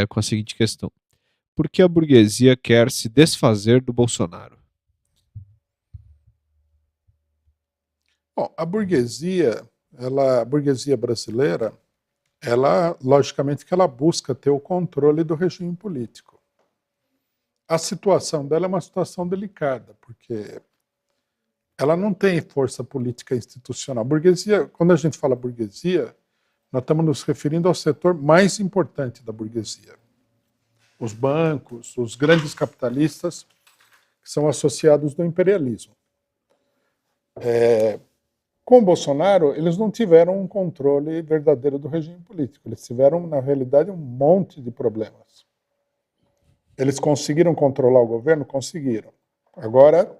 com a seguinte questão: por que a burguesia quer se desfazer do Bolsonaro? Bom, a burguesia brasileira, ela, logicamente, que ela busca ter o controle do regime político. A situação dela é uma situação delicada, porque ela não tem força política institucional. Burguesia, quando a gente fala burguesia, nós estamos nos referindo ao setor mais importante da burguesia. Os bancos, os grandes capitalistas que são associados do imperialismo. Com o Bolsonaro, eles não tiveram um controle verdadeiro do regime político. Eles tiveram, na realidade, um monte de problemas. Eles conseguiram controlar o governo? Conseguiram. Agora,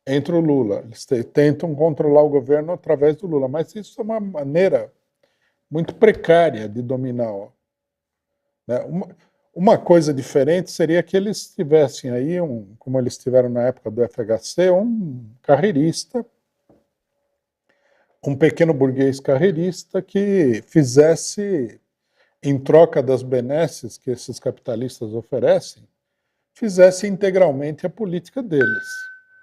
entra o Lula. Eles tentam controlar o governo através do Lula, mas isso é uma maneira muito precária de dominar. Né? Uma coisa diferente seria que eles tivessem aí, como eles tiveram na época do FHC, um carreirista, um pequeno burguês carreirista que fizesse, em troca das benesses que esses capitalistas oferecem, fizesse integralmente a política deles.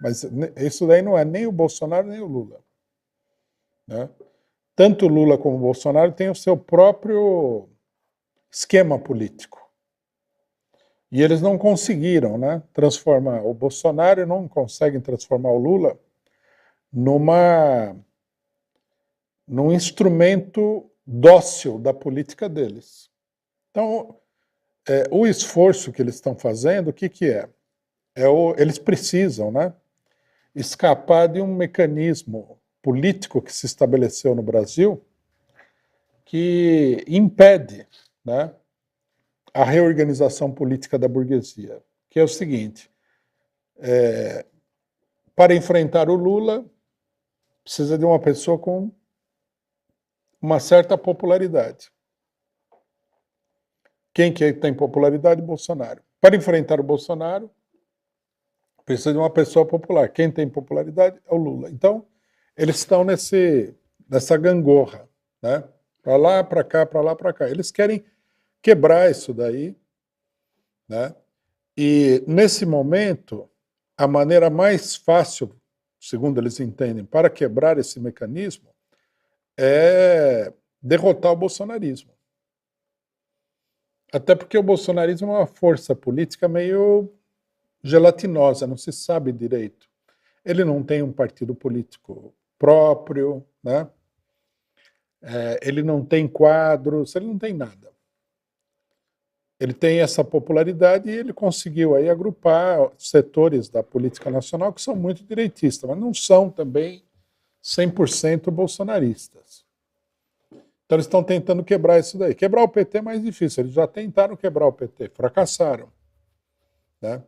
Mas isso daí não é nem o Bolsonaro nem o Lula. Né? Tanto o Lula como o Bolsonaro têm o seu próprio esquema político. E eles não conseguiram, né, transformar o Bolsonaro, não conseguem transformar o Lula num instrumento dócil da política deles. Então, o esforço que eles estão fazendo, o que é? Eles precisam, né, escapar de um mecanismo político que se estabeleceu no Brasil que impede, né, a reorganização política da burguesia, que é o seguinte: para enfrentar o Lula, precisa de uma pessoa com uma certa popularidade. Quem que tem popularidade? Bolsonaro. Para enfrentar o Bolsonaro, precisa de uma pessoa popular. Quem tem popularidade é o Lula. Então, eles estão nessa gangorra, né? Para lá, para cá, para lá, para cá. Eles querem quebrar isso daí, né? E, nesse momento, a maneira mais fácil, segundo eles entendem, para quebrar esse mecanismo é derrotar o bolsonarismo. Até porque o bolsonarismo é uma força política meio gelatinosa, não se sabe direito. Ele não tem um partido político próprio, né? Ele não tem quadros, ele não tem nada. Ele tem essa popularidade e ele conseguiu aí agrupar setores da política nacional que são muito direitistas, mas não são também 100% bolsonaristas. Então eles estão tentando quebrar isso daí. Quebrar o PT é mais difícil, eles já tentaram quebrar o PT, fracassaram. Né?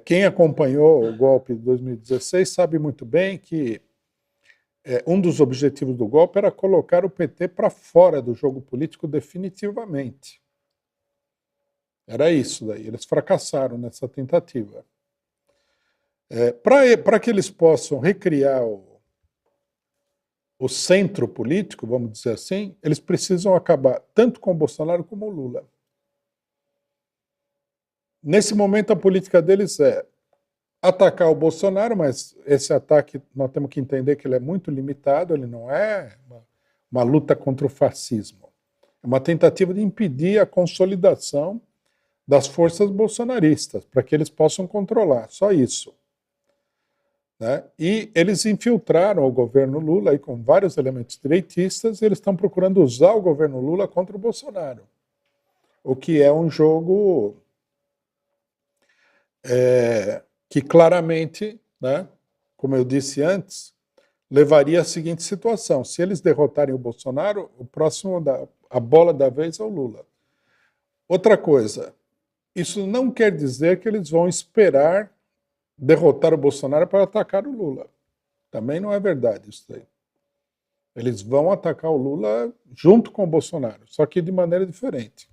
Quem acompanhou o golpe de 2016 sabe muito bem que um dos objetivos do golpe era colocar o PT para fora do jogo político definitivamente. Era isso daí, eles fracassaram nessa tentativa. Para que eles possam recriar o centro político, vamos dizer assim, eles precisam acabar tanto com o Bolsonaro como o Lula. Nesse momento, a política deles é atacar o Bolsonaro, mas esse ataque nós temos que entender que ele é muito limitado, ele não é uma luta contra o fascismo. É uma tentativa de impedir a consolidação das forças bolsonaristas, para que eles possam controlar, só isso. Né? E eles infiltraram o governo Lula aí com vários elementos direitistas e eles estão procurando usar o governo Lula contra o Bolsonaro. O que é um jogo que claramente, né, como eu disse antes, levaria à seguinte situação: se eles derrotarem o Bolsonaro, a bola da vez é o Lula. Outra coisa, isso não quer dizer que eles vão esperar derrotar o Bolsonaro para atacar o Lula. Também não é verdade isso daí. Eles vão atacar o Lula junto com o Bolsonaro, só que de maneira diferente.